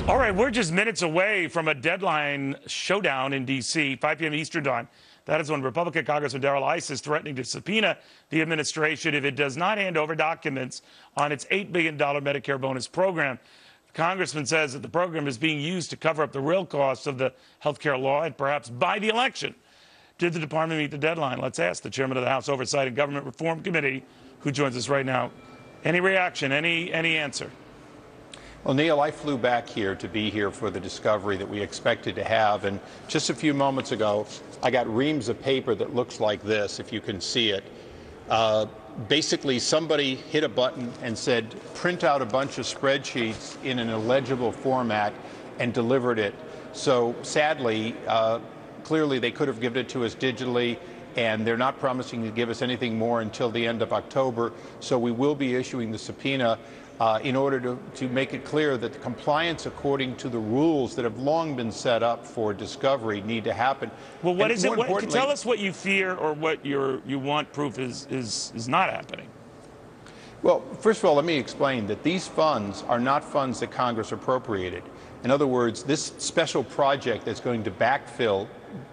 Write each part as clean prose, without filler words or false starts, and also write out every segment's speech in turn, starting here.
All right, we're just minutes away from a deadline showdown in D.C., 5 p.m. Eastern Time. That is when Republican Congressman Darrell Issa is threatening to subpoena the administration if it does not hand over documents on its $8 billion Medicare bonus program. The congressman says that the program is being used to cover up the real costs of the health care law and perhaps buy the election. Did the department meet the deadline? Let's ask the chairman of the House Oversight and Government Reform Committee, who joins us right now. Any reaction? Any answer? Well, Neil, I flew back here to be here for the discovery that we expected to have, and just a few moments ago, I got reams of paper that looks like this, if you can see it. Basically, somebody hit a button and said, print out a bunch of spreadsheets in an illegible format and delivered it. So sadly, clearly they could have given it to us digitally, and they're not promising to give us anything more until the end of October. So we will be issuing the subpoena in order to make it clear that the compliance according to the rules that have long been set up for discovery need to happen. Well, what is it? Tell us what you fear or what you want proof is not happening. Well, first of all, let me explain that these funds are not funds that Congress appropriated. In other words, this special project that's going to backfill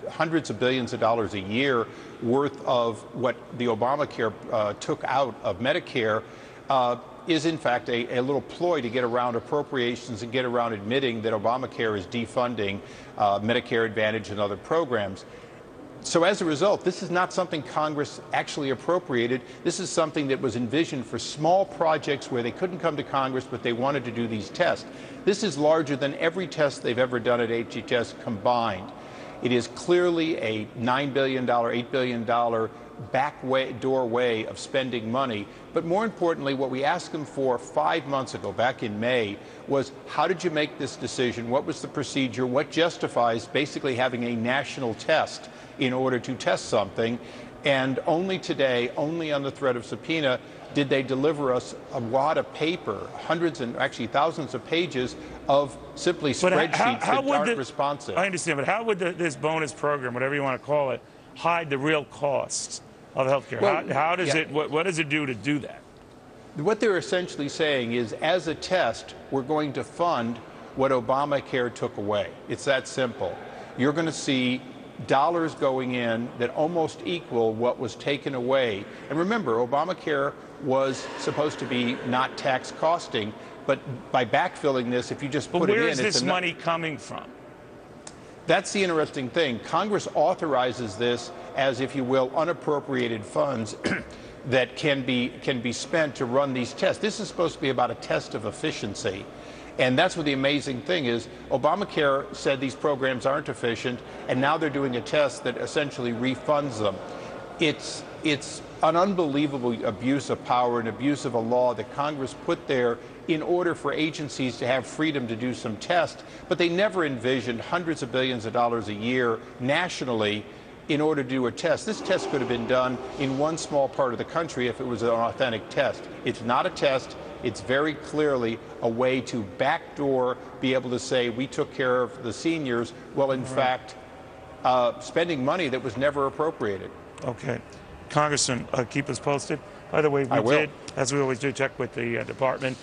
hundreds of billions of dollars a year worth of what the Obamacare took out of Medicare is in fact a little ploy to get around appropriations and get around admitting that Obamacare is defunding Medicare Advantage and other programs. So as a result, this is not something Congress actually appropriated. This is something that was envisioned for small projects where they couldn't come to Congress, but they wanted to do these tests. This is larger than every test they've ever done at HHS combined. It is clearly a $9 billion, $8 billion doorway of spending money. But more importantly, what we asked them for 5 months ago, back in May, was how did you make this decision? What was the procedure? What justifies basically having a national test in order to test something? And only today, only on the threat of subpoena, did they deliver us a wad of paper, hundreds and actually thousands of pages of simply spreadsheets that aren't responsive. I understand, but how would this bonus program, whatever you want to call it, hide the real costs of healthcare? Well, how does it? What does it do to do that? What they're essentially saying is, as a test, we're going to fund what Obamacare took away. It's that simple. You're going to see dollars going in that almost equal what was taken away. And remember, Obamacare was supposed to be not tax costing, but by backfilling this, if you just put it in, where is this money coming from? That's the interesting thing. Congress authorizes this as, if you will, unappropriated funds that can be spent to run these tests. This is supposed to be about a test of efficiency. And that's what the amazing thing is. Obamacare said these programs aren't efficient, and now they're doing a test that essentially refunds them. It's an unbelievable abuse of power and abuse of a law that Congress put there in order for agencies to have freedom to do some tests, but they never envisioned hundreds of billions of dollars a year nationally in order to do a test. This test could have been done in one small part of the country if it was an authentic test. It's not a test. It's very clearly a way to backdoor be able to say we took care of the seniors, while in fact spending money that was never appropriated. Okay. Congressman, keep us posted. By the way, we did, as we always do, check with the department.